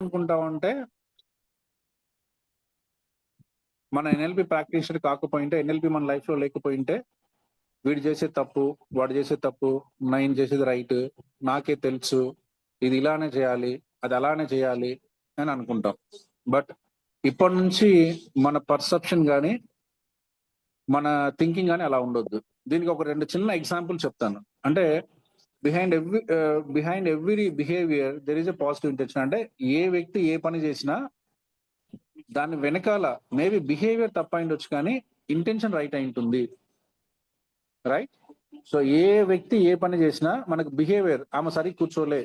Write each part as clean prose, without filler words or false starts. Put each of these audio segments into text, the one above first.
అనుకుంటామంటే మన NLP practitioner కాకపోయింటే, NLP మన life లో లేకపోయింటే, వీడు చేసే తప్పు, వాడు చేసే తప్పు, నేను చేసేది రైట్, నాకే తెలుసు, ఇది ఇలానే చేయాలి, అది అలానే చేయాలి అని అనుకుంటాం. బట్ ఇప్పటి నుంచి మన పర్సెప్షన్ కానీ మన థింకింగ్ కానీ అలా ఉండొద్దు. దీనికి ఒక 2 చిన్న ఎగ్జాంపుల్ చెప్తాను. అంటే behind every behaviour there is a positive intention. అంటే ఏ వ్యక్తి ఏ పని చేసినా దాని వెనకాల మేబీ బిహేవియర్ తప్ప ఉండొచ్చు కానీ ఇంటెన్షన్ రైట్ అయి ఉంటుంది. రైట్? సో ఏ వ్యక్తి ఏ పని చేసినా మనకు బిహేవియర్, ఆమె సరిగ్గా కూర్చోలే,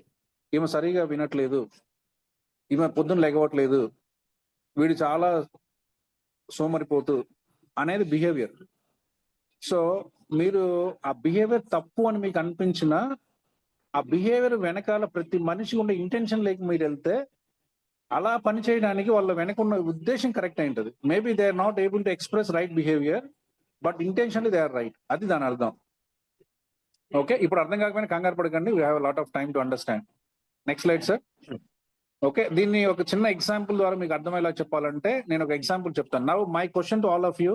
ఈమె సరిగా వినట్లేదు, ఈమె పొద్దున్న లెగవట్లేదు, వీడు చాలా సోమరిపోతు అనేది బిహేవియర్. సో మీరు ఆ బిహేవియర్ తప్పు అని మీకు అనిపించిన ఆ బిహేవియర్ వెనకాల ప్రతి మనిషి ఉండే ఇంటెన్షన్ లేక మీరు వెళ్తే అలా పని చేయడానికి వాళ్ళ వెనక ఉన్న ఉద్దేశం కరెక్ట్ అయి ఉంటుంది. Maybe they are not able to express right behaviour, but intentionally they are right. అది దాని అర్థం. ఓకే, ఇప్పుడు అర్థం కాకపోయినా కంగారు పడకండి. We have lot of time to understand. Next slide sir. Okay, దీన్ని ఒక చిన్న ఎగ్జాంపుల్ ద్వారా మీకు అర్థమయ్యేలా చెప్పాలంటే నేను ఒక ఎగ్జాంపుల్ చెప్తాను. Now my question to all of you,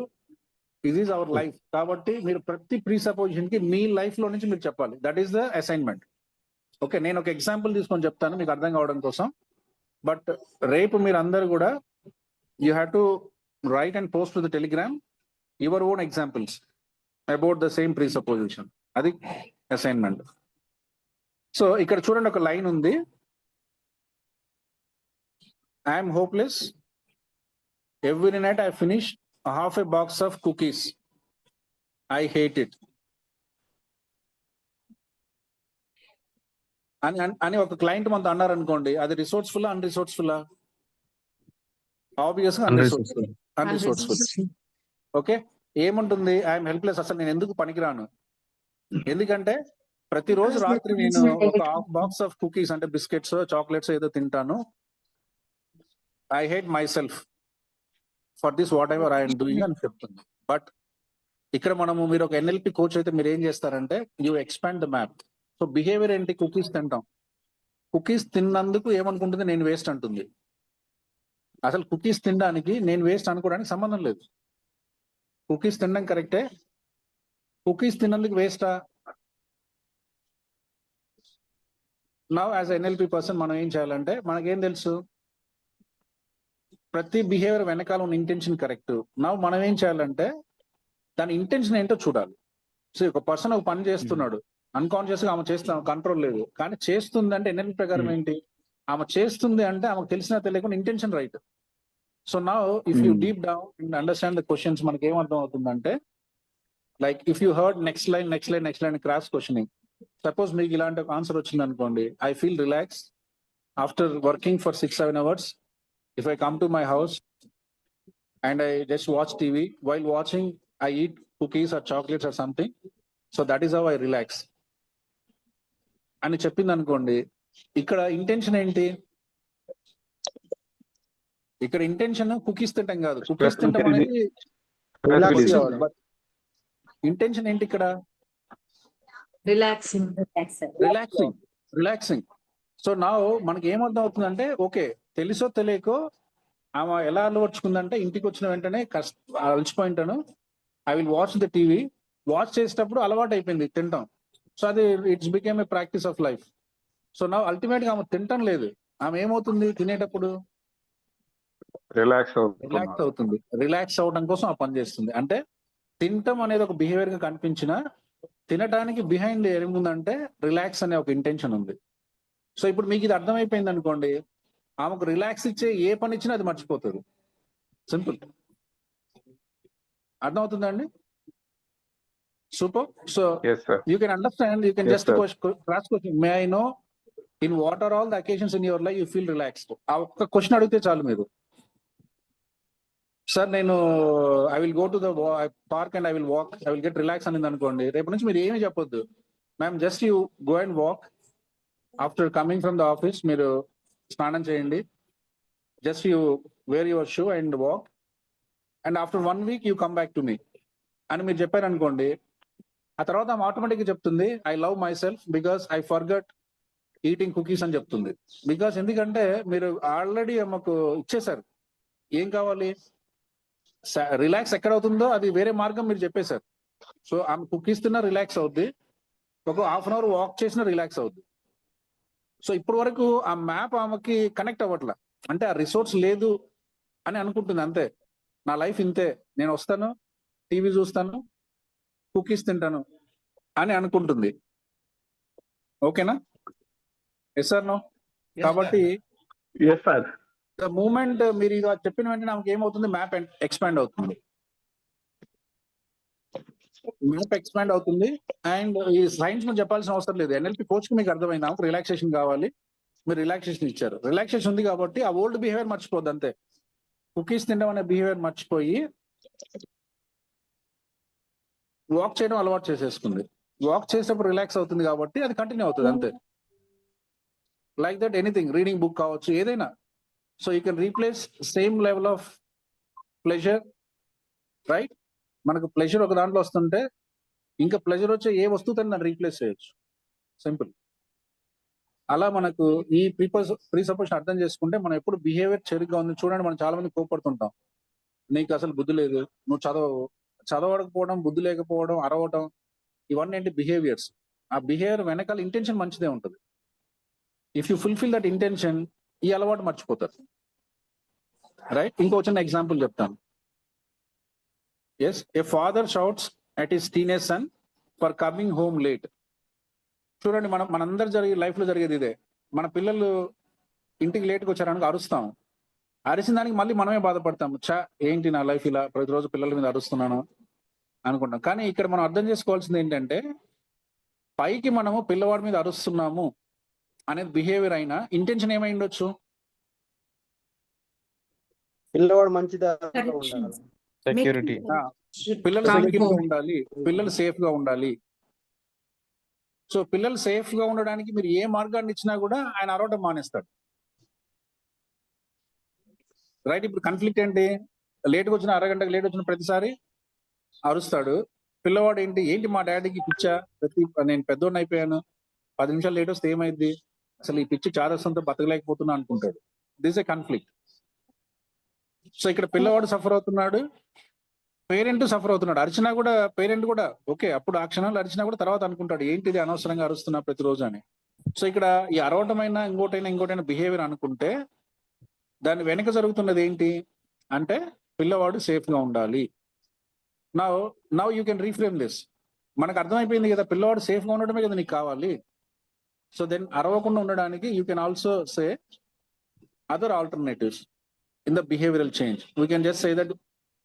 this is our life. కాబట్టి మీరు ప్రతి ప్రీసపోజిషన్ కి మీ లైఫ్ లో నుంచి మీరు చెప్పాలి. That is the assignment. Okay, నేను ఒక ఎగ్జాంపుల్ తీసుకొని చెప్తాను మీకు అర్థం కావడం కోసం. బట్ రేపు మీరు అందరు కూడా you have to write and post to the Telegram your own examples about the same presupposition. అది అసైన్మెంట్. సో ఇక్కడ చూడండి, ఒక లైన్ ఉంది. I'm hopeless, every night I finish half a box of cookies, I hate it అని ఒక client మనతో అన్నారు అనుకోండి, అది రిసోర్స్ఫుల్ అన్రిసోర్స్ఫుల్? ఆబ్వియస్ గా అన్రిసోర్స్ఫుల్. ఓకే, ఏముంటుంది? ఐఎమ్ హెల్ప్లెస్, అసలు నేను ఎందుకు పనికిరాను. ఎందుకంటే ప్రతిరోజు రాత్రి నేను ఒక హాఫ్ బాక్స్ ఆఫ్ కుకీస్ అంటే బిస్కెట్స్ చాక్లెట్స్ ఏదో తింటాను. I hate my self for this what ever I'm doing అని చెప్తుంది. బట్ ఇక్కడ మీరు ఒక ఎన్ఎల్పి కోచ్ అయితే మీరు ఏం చేస్తారంటే you expand the map. So behaviour ఏంటి? కుకీస్ తింటాం. కుకీస్ తిన్నందుకు ఏమనుకుంటుంది? నేను వేస్ట్ అంటుంది. అసలు కుకీస్ తినడానికి నేను వేస్ట్ అనుకోవడానికి సంబంధం లేదు. కుకీస్ తినడం కరెక్టే, కుకీస్ తిన్నందుకు వేస్టా? నౌ యాజ్ ఎన్ఎల్పి పర్సన్ మనం ఏం చేయాలంటే, మనకేం తెలుసు? ప్రతి బిహేవియర్ వెనకాల ఉన్న ఇంటెన్షన్ కరెక్ట్. నౌ మనం ఏం చేయాలంటే దాని ఇంటెన్షన్ ఏంటో చూడాలి. సో ఒక పర్సన్ ఒక పని చేస్తున్నాడు, అన్కాన్షియస్ గా ఆమె చేస్తాం, కంట్రోల్ లేదు, కానీ చేస్తుంది అంటే ఎన్ఎల్పి ప్రకారం ఏంటి? ఆమె చేస్తుంది అంటే ఆమెకు తెలిసినా తెలియకుండా intention right. So now if you deep down and understand the questions, మనకి ఏమర్థం అవుతుందంటే, like if you heard next line cross questioning, suppose మీకు ఇలాంటి ఒక ఆన్సర్ వచ్చింది అనుకోండి, I feel relax after working for 6-7 hours. If I come to my house and I just watch TV, while watching I eat cookies or chocolates or something, so that is how I relax అని చెప్పింది అనుకోండి. ఇక్కడ intention ఏంటి? ఇక్కడ intention cookies తింటాం కాదు. Cookies తింటాం అనేది ఇంటెన్షన్ ఏంటి ఇక్కడ? రిలాక్సింగ్. సో నా మనకి ఏమర్థం అవుతుందంటే, ఓకే తెలుసో తెలియకో ఆమె ఎలా అలవర్చుకుందంటే, ఇంటికి వచ్చిన వెంటనే అలసిపోయింటాను, I will watch the TV. Watch చేసేటప్పుడు అలవాటు అయిపోయింది తింటాం. సో అది it's became a practice of life. So నా అల్టిమేట్ గా ఆమె తింటం లేదు, ఆమె ఏమవుతుంది? తినేటప్పుడు రిలాక్స్ అవుతుంది. రిలాక్స్ అవడం కోసం ఆ పని చేస్తుంది. అంటే తింటం అనేది ఒక బిహేవియర్ గా కనిపించిన, తినడానికి బిహైండ్ ఏముందంటే రిలాక్స్ అనే ఒక ఇంటెన్షన్ ఉంది. సో ఇప్పుడు మీకు ఇది అర్థమైపోయింది అనుకోండి, ఆమెకు రిలాక్స్ ఇచ్చే ఏ పని ఇచ్చినా అది మర్చిపోతుంది. సింపుల్. అర్థమవుతుందండి? Super. So you can understand, you can just cross question, may I know in what are all the occasions in your life you feel relaxed? ఆ ఒక్క క్వశ్చన్ అడిగితే చాలు మీరు. సార్ నేను I will go to the park and I will walk, I will get relax అనింది అనుకోండి, రేపు నుంచి మీరు ఏమీ చెప్పొద్దు. Ma'am just you go and walk, after coming from the office మీరు స్నానం చేయండి, just you wear your shoe and walk, and after 1 week you come back to me అని మీరు చెప్పారు అనుకోండి, ఆ తర్వాత ఆమె ఆటోమేటిక్గా చెప్తుంది, I love myself because I forgot eating cookies అని చెప్తుంది. బికాస్ ఎందుకంటే మీరు ఆల్రెడీ మాకు ఇచ్చేసారు ఏం కావాలి, రిలాక్స్ ఎక్కడ అవుతుందో అది వేరే మార్గం మీరు చెప్పేశారు. సో ఆమె కుకీస్ తిన్నా రిలాక్స్ అవుద్ది, ఒక హాఫ్ అన్ అవర్ వాక్ చేసినా రిలాక్స్ అవుద్ది. సో ఇప్పటి వరకు ఆ మ్యాప్ ఆమెకి కనెక్ట్ అవ్వట్లా, అంటే ఆ రిసోర్స్ లేదు అని అనుకుంటుంది అంతే. నా లైఫ్ ఇంతే, నేను వస్తాను, టీవీ చూస్తాను, కుకీస్ తింటాను అని అనుకుంటుంది. ఓకేనా? Yes sir no? కాబట్టి ఎస్ సార్. ద మూమెంట్ మీరు ఇది చెప్పిన వెంటనే ఆమెకి ఏమవుతుంది, మ్యాప్ ఎక్స్పాండ్ అవుతుంది. మ్యాప్ ఎక్స్పాండ్ అవుతుంది. అండ్ ఈ సైన్స్ ਨੂੰ చెప్పాల్సిన అవసరం లేదు. ఎన్ఎల్పి కోచ్ కి మీకు అర్థమైంది, ఆమెకు రిలాక్సేషన్ కావాలి, మీరు రిలాక్సేషన్ ఇచ్చారు. రిలాక్సేషన్ ఉంది కాబట్టి ఆ ఓల్డ్ బిహేవియర్ మర్చిపోద్ది అంతే. కుకీస్ తినడం అనే బిహేవియర్ మర్చిపోయి వాక్ చేయడం అలవాటు చేసేసుకుంది. వాక్ చేసేటప్పుడు రిలాక్స్ అవుతుంది కాబట్టి అది కంటిన్యూ అవుతుంది అంతే. Like that anything, reading book కావచ్చు, ఏదైనా. So you can replace same level of pleasure, right? మనకు ప్లెజర్ ఒక దాంట్లో వస్తుంటే ఇంకా ప్లెజర్ వచ్చే ఏ వస్తువుతో దాన్ని రీప్లేస్ చేయొచ్చు, సింపుల్. అలా మనకు ఈ ప్రీసపోజిషన్ అర్థం చేసుకుంటే మనం ఎప్పుడు బిహేవియర్ చెరుగ్గా ఉంది. చూడండి, మనం చాలా మంది కోపడుతుంటాం, నీకు అసలు బుద్ధి లేదు, నువ్వు చదవకపోవడం, బుద్ధి లేకపోవడం, అరవడం, ఇవన్నీ ఏంటి, బిహేవియర్స్. ఆ బిహేవియర్ వెనకాల ఇంటెన్షన్ మంచిదే ఉంటుంది. If you fulfil that intention, ఈ అలవాటు మర్చిపోతారు, రైట్? ఇంకో చిన్న ఎగ్జాంపుల్ చెప్తాను. Yes, a father shouts at his teenage son for coming home late. చూడండి, మనందరు జరిగే లైఫ్ లో జరిగేది ఇదే. మన పిల్లలు ఇంటికి లేట్గా వచ్చారనుకో అరుస్తాం, అరిసిన దానికి మళ్ళీ మనమే బాధపడతాం, ఏంటి నా లైఫ్ ఇలా, ప్రతిరోజు పిల్లల మీద అరుస్తున్నాను అనుకుంటాం. కానీ ఇక్కడ మనం అర్థం చేసుకోవాల్సింది ఏంటంటే, పైకి మనము పిల్లవాడి మీద అరుస్తున్నాము అనేది బిహేవియర్ అయినా ఇంటెన్షన్ ఏమై ఉండొచ్చు, పిల్లవాడు మంచిదా ఉండాలి, సెక్యూరిటీ, పిల్లలు సెక్యూర్ గా ఉండాలి, పిల్లలు సేఫ్ గా ఉండాలి. సో పిల్లలు సేఫ్ గా ఉండడానికి మీరు ఏ మార్గాన్ని ఇచ్చినా కూడా ఆయన అరవటం మానేస్తాడు, రైట్? ఇప్పుడు కన్ఫ్లిక్ట్ ఏంటి, లేట్గా వచ్చిన, అరగంటకు లేట్ వచ్చిన ప్రతిసారి అరుస్తాడు. పిల్లవాడు ఏంటి మా డాడీకి పిచ్చా, నేను పెద్దోడిని అయిపోయాను, 10 నిమిషాలు లేట్ వస్తే ఏమైంది, అసలు ఈ పిచ్చి చాదస్తంతో బతకలేకపోతున్నా అనుకుంటాడు. This A conflict. సో ఇక్కడ పిల్లవాడు సఫర్ అవుతున్నాడు, పేరెంట్ సఫర్ అవుతున్నాడు. అరిచినా కూడా పేరెంట్ కూడా ఓకే, అప్పుడు ఆ క్షణంలో అరిచినా కూడా తర్వాత అనుకుంటాడు, ఏంటిది అనవసరంగా అరుస్తున్నా ప్రతిరోజు అని. సో ఇక్కడ ఈ అరవటమైనా ఇంకోటైనా బిహేవియర్ అనుకుంటే దాని వెనుక జరుగుతున్నది ఏంటి అంటే, పిల్లవాడు సేఫ్ గా ఉండాలి. Now you can reframe this. మనకు అర్థమైపోయింది కదా, పిల్లవాడు సేఫ్ గా ఉండడమే కదా నీకు కావాలి. సో దెన్ అరవకుండా ఉండడానికి you can also say other alternatives in the behavioral change. We can just say that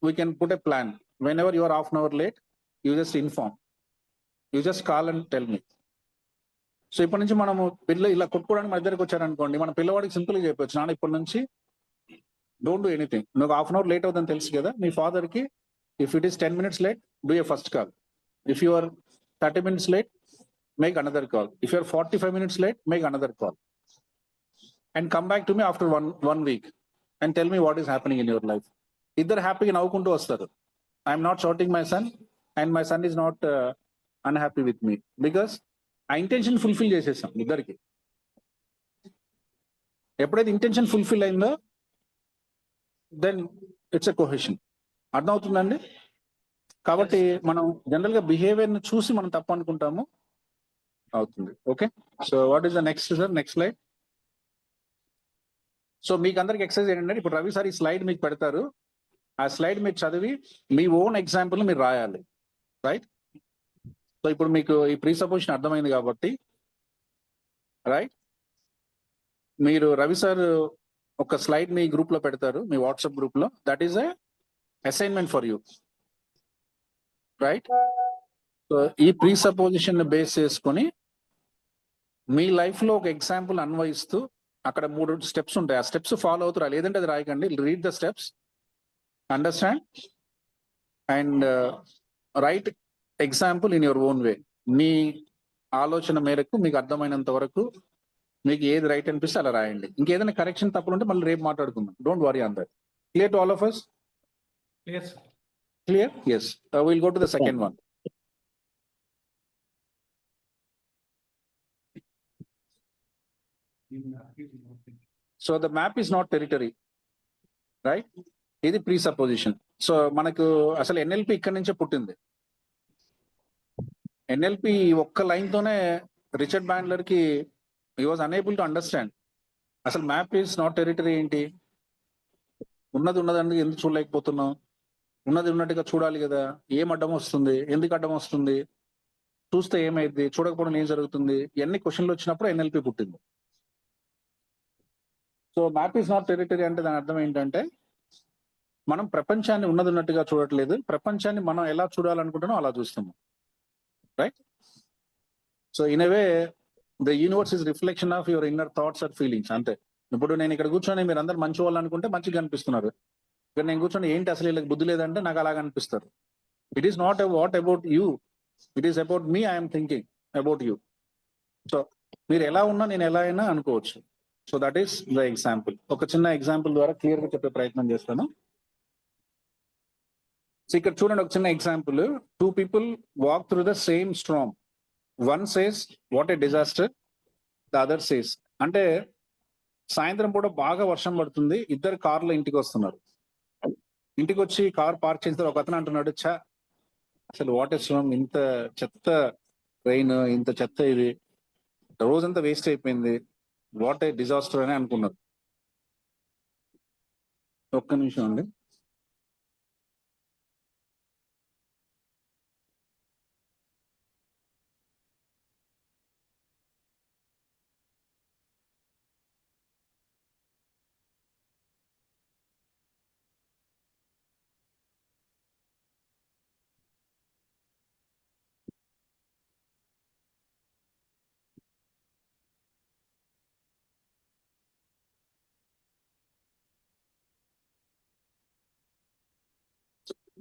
we can put a plan. Whenever you are half an hour late, you just inform. You just call and tell me. So ఇప్పటి నుంచి మనము పిల్లలు ఇలా కొట్టుకోవడానికి మన దగ్గరికి వచ్చారనుకోండి, మన పిల్లవాడికి సింపుల్ గా చెప్పొచ్చు, నాన్న ఇప్పటి నుంచి డోంట్ డూ ఎనీథింగ్. నువ్వు హాఫ్ అన్ అవర్ లేట్ అవుతుందని తెలుసు కదా, మీ ఫాదర్ కి if it is 10 minutes late, do a first call. If you are 30 minutes late, make another call. If you are 45 minutes late, make another call. And come back to me after one week and tell me what is happening in your life. ఇద్దరు హ్యాపీగా నవ్వుకుంటూ వస్తారు. I'm not shouting my son and my son is not unhappy with me, because ఆ intention fulfil చేసేసాం ఇద్దరికి. ఎప్పుడైతే intention fulfil అయిందో then it's a cohesion. అర్థమవుతుందండి? కాబట్టి మనం జనరల్ గా బిహేవియర్ ని చూసి మనం తప్పు అనుకుంటాము, అవుతుంది. Okay, so what is the next sir, next slide. So మీకు అందరికి ఎక్సర్సైజ్ ఏంటంటే, ఇప్పుడు రవి సార్ ఈ స్లైడ్ మీకు పెడతారు, ఆ స్లైడ్ మీరు చదివి మీ ఓన్ ఎగ్జాంపుల్ మీరు రాయాలి, రైట్? సో ఇప్పుడు మీకు ఈ ప్రీసపోజిషన్ అర్థమైంది కాబట్టి, రైట్, మీరు రవి సార్ ఒక స్లైడ్ మీ గ్రూప్ లో పెడతారు, మీ వాట్సాప్ గ్రూప్ లో. That is a assignment for you, right? So ఈ ప్రీసపోజిషన్ బేస్ చేసుకొని మీ లైఫ్ లో ఒక ఎగ్జాంపుల్ అన్వయిస్తూ అక్కడ 3 steps ఉంటాయి, ఆ స్టెప్స్ ఫాలో అవుతారా, లేదంటే అది రాయకండి. Read the steps, understand and write example in your own way. మీ ఆలోచన మేరకు మీకు అర్థమైనంత వరకు మీకు ఏది రైట్ అనిపిస్తే అలా రాయండి. ఇంకేదైనా కరెక్షన్ తప్పులు ఉంటే మళ్ళీ రేపు మాట్లాడుకుందాం. Don't worry on that. Clear to all of us? Clear? Yes. We'll go to the second one. So the map is not territory, right? ఇది ప్రీ సపోజిషన్. సో మనకు అసలు ఎన్ఎల్పి ఇక్కడ నుంచే పుట్టింది. ఎన్ఎల్పి ఒక్క లైన్ తోనే రిచర్డ్ బ్యాండ్లర్ కి he was unable to understand అసలు మ్యాప్ ఈస్ నాట్ టెరిటరీ ఏంటి, ఉన్నదండి ఎందుకు చూడలేకపోతున్నాం, ఉన్నది ఉన్నట్టుగా చూడాలి కదా, ఏం అడ్డం వస్తుంది, ఎందుకు అడ్డం వస్తుంది, చూస్తే ఏమైంది, చూడకపోవడం ఏం జరుగుతుంది, ఇవన్నీ క్వశ్చన్లు వచ్చినప్పుడు ఎన్ఎల్పి పుట్టింది. So map is not territory అంటే దాని అర్థం ఏంటంటే మనం ప్రపంచాన్ని ఉన్నట్టుగా చూడట్లేదు, ప్రపంచాన్ని మనం ఎలా చూడాలనుకుంటున్నాం అలా చూస్తున్నాం, right? So in a way the universe is reflection of your inner thoughts or feelings, అంతే. ఇప్పుడు నేను ఇక్కడ కూర్చొని మీరు అందరు మంచి వాళ్ళు అనుకుంటే మంచిగా కనిపిస్తున్నారు, ఇక్కడ నేను కూర్చొని ఏంటి అసలు వీళ్ళకి బుద్ధి లేదంటే నాకు అలాగ అనిపిస్తారు. It is not what about you, it is about me, I'm thinking about you. So మీరు ఎలా ఉన్నా నేను ఎలా అయినా అనుకోవచ్చు. So that is the example. ఒక చిన్న ఎగ్జాంపుల్ ద్వారా క్లియర్ గా చెప్పే ప్రయత్నం చేస్తాను. సో ఇక్కడ చూడండి ఒక చిన్న example. 2 people walk through the same storm. One says what a disaster, the other says, అంటే సాయంత్రం పూట బాగా వర్షం పడుతుంది, ఇద్దరు కార్లో ఇంటికి వస్తున్నారు. ఇంటికి వచ్చి కార్ పార్క్ చేసిన ఒక అతను అంటున్నాడు, ఛా అసలు వాట్ ఏ స్ట్రామ్, ఇంత చెత్త ట్రైన్, ఇంత చెత్త, ఇది రోజంతా వేస్ట్ అయిపోయింది, వాట్ ఏ డిజాస్టర్ అని అనుకున్నారు. ఒక్క నిమిషం అండి.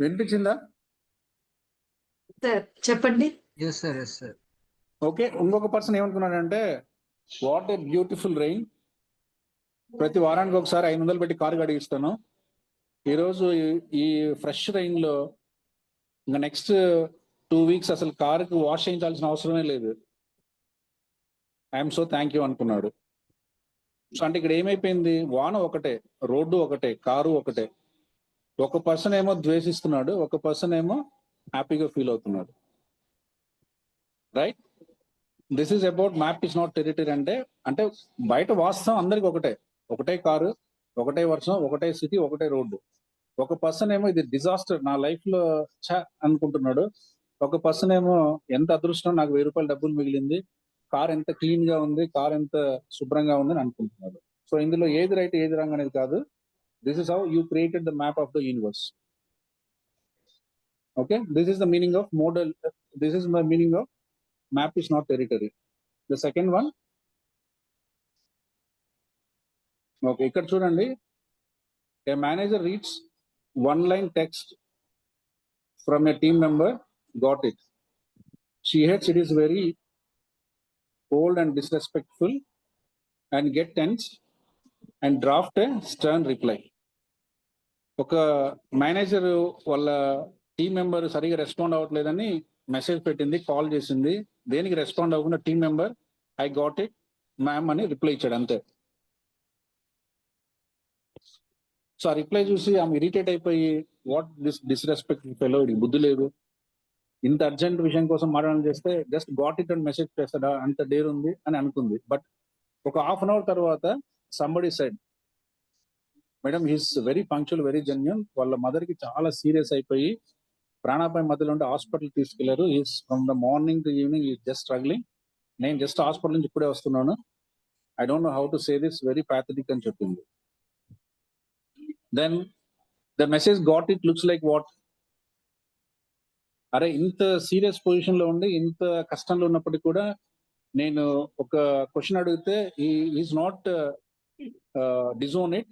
వినిపించిందా? సార్ చెప్పండి. Yes sir. ఓకే, ఇంకొక పర్సన్ ఏమనుకున్నాడంటే వాట్ ఏ బ్యూటిఫుల్ రెయిన్, ప్రతి వారానికి ఒకసారి 500 పెట్టి కారు గడిగిస్తాను, ఈరోజు ఈ ఫ్రెష్ రెయిన్ లో ఇంకా నెక్స్ట్ 2 weeks అసలు కారుకి వాష్ చేయించాల్సిన అవసరమే లేదు, ఐఎమ్ సో థ్యాంక్ యూ అనుకున్నాడు. సో అంటే ఇక్కడ ఏమైపోయింది, వాన ఒకటే, రోడ్డు ఒకటే, కారు ఒకటే. ఒక పర్సన్ ఏమో ద్వేషిస్తున్నాడు, ఒక పర్సన్ ఏమో హ్యాపీగా ఫీల్ అవుతున్నాడు, right? This is about map is not territory. అంటే బయట వాస్తవం అందరికి ఒకటే, ఒకటే కారు, ఒకటే వర్షం, ఒకటే సిటీ, ఒకటే రోడ్డు. ఒక పర్సన్ ఏమో ఇది డిజాస్టర్ నా లైఫ్ లో ఛా అనుకుంటున్నాడు, ఒక పర్సన్ ఏమో ఎంత అదృష్టం నాకు 1000 రూపాయలు డబ్బులు మిగిలింది, కార్ ఎంత క్లీన్ గా ఉంది, కార్ ఎంత శుభ్రంగా ఉంది అని అనుకుంటున్నాడు. సో ఇందులో ఏది రైట్ ఏది రాంగ్ అనేది కాదు. This is how you created the map of the universe. Okay, this is the meaning of model, this is the meaning of map is not territory. The second one, okay ఇక్కడ చూడండి. A manager reads one line text from a team member, got it. She hates it is very cold and disrespectful and get tense and draft a stern reply. ఒక manager వాళ్ళ team member సరిగా respond అవ్వట్లేదని message పెట్టింది, call చేసింది, దేనికి respond అవ్వకుండా team member I got it ma'am అని reply ఇచ్చాడు, అంతే. సో ఆ రిప్లై చూసి ఆమె ఇరిటేట్ అయిపోయి వాట్ దిస్ డిస్రెస్పెక్ట్ ఫెలో, ఇది బుద్ధి లేదు, ఇంత అర్జెంట్ విషయం కోసం మాట్లాడడం చేస్తే just got it and message చేస్తాడా, అంత డేర్ ఉంది అని అనుకుంది. బట్ ఒక హాఫ్ అన్ అవర్ తర్వాత somebody said, madam he's very punctual, very genuine, వాళ్ళ మదర్ కి చాలా సీరియస్ అయిపోయి ప్రాణాపాయం మధ్యలో ఉంటే హాస్పిటల్ తీసుకెళ్లారు, is from the morning to evening is just struggling, నేను జస్ట్ హాస్పిటల్ నుంచి ఇప్పుడే వస్తున్నాను, I don't know how to say this, very pathetic అని చెప్పింది. Then the message got it looks like what? అరే ఇంత సీరియస్ పొజిషన్ లో ఉండి ఇంత కష్టంలో ఉన్నప్పటికీ కూడా నేను ఒక క్వశ్చన్ అడిగితే ఈజ్ నాట్ డిజోన్ ఇట్,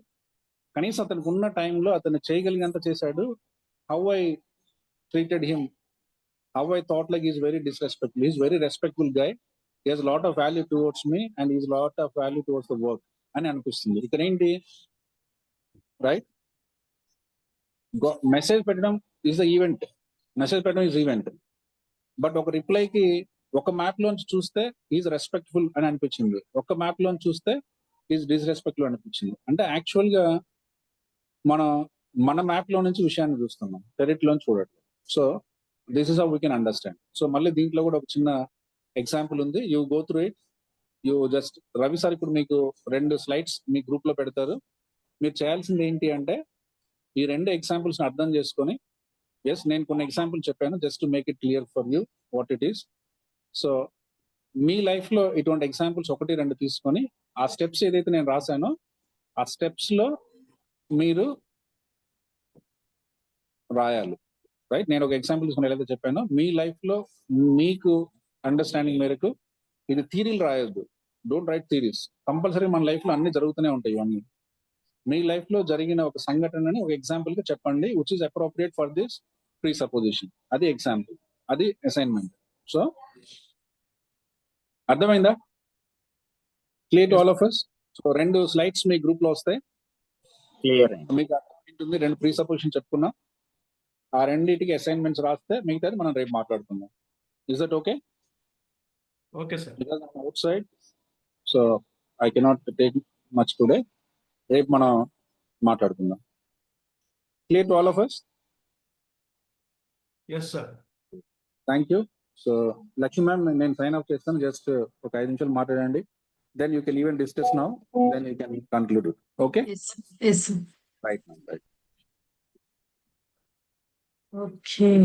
కనీసం అతనికి ఉన్న టైంలో అతను చేయగలిగినంత చేశాడు. How I treated him, how I thought like is very disrespectful, is very respectful guy, he has lot of value towards me and is lot of value towards the work అని అనిపిస్తుంది. ఇక్కడ ఏంటి, రైట్? మెసేజ్ పెట్టడం is the event, message పెట్టడం is event, but ఒక రిప్లైకి ఒక map లోంచి చూస్తే ఈజ్ రెస్పెక్ట్ఫుల్ అని అనిపించింది, ఒక మ్యాప్ లోంచి చూస్తే ఈజ్ డిస్రెస్పెక్ట్ఫుల్ అనిపించింది. అంటే యాక్చువల్ గా మన మ్యాప్ లో నుంచి విషయాన్ని చూస్తున్నాం, టెరిట్ లోంచి చూడట్లేదు. So this is how we can understand. So మళ్ళీ దీంట్లో కూడా ఒక చిన్న ఎగ్జాంపుల్ ఉంది, you go through it. You just Ravi sir ఇప్పుడు మీకు 2 స్లైడ్స్ మీ గ్రూప్ లో పెడతారు. మీరు చేయాల్సింది ఏంటి అంటే ఈ 2 ఎగ్జాంపుల్స్ అర్థం చేసుకొని, ఎస్ నేను కొన్ని ఎగ్జాంపుల్ చెప్పాను just to make it clear for you what it is. So me life లో ఇటువంటి ఎగ్జాంపుల్స్ 1-2 తీసుకొని ఆ స్టెప్స్ ఏదైతే నేను రాశానో ఆ స్టెప్స్ లో మీరు రాయాలి. రైట్, నేను ఒక ఎగ్జాంపుల్ తీసుకుని ఏదైతే చెప్పానో మీ లైఫ్ లో మీకు అండర్స్టాండింగ్ మేరకు ఇది థీరీలు రాయొద్దు. Don't write theories. కంపల్సరీ మన లైఫ్ లో అన్ని జరుగుతూనే ఉంటాయి. ఇవన్నీ మీ లైఫ్ లో జరిగిన ఒక సంఘటనని ఒక ఎగ్జాంపుల్ గా చెప్పండి, which is appropriate for this pre supposition. అది ఎగ్జాంపుల్, అది అసైన్మెంట్. సో అర్థమైందా? Clear to all of us. So 2 slides me group లో వస్తాయి, క్లియర్ మీకు అర్థమైంటుంది. 2 ప్రీ సపోజిషన్ చెప్పుకున్నాం, ఆ 2టికి అసైన్మెంట్స్ రాస్తే మిగతాది మనం రేపు మాట్లాడుకుందాం. Is that okay? Okay sir. Because I'm అవుట్ సైడ్, so I cannot take much today. రేపు మనం మాట్లాడుకుందాం. Clear to all of us. Yes sir. Thank you. So Lakshmi ma'am నేను సైన్ ఆఫ్ చేస్తాను, జస్ట్ ఒక 5 నిమిషాలు మాట్లాడండి. Then you can even discuss now, then you can conclude. Okay, Yes. Right ma'am, right. Okay.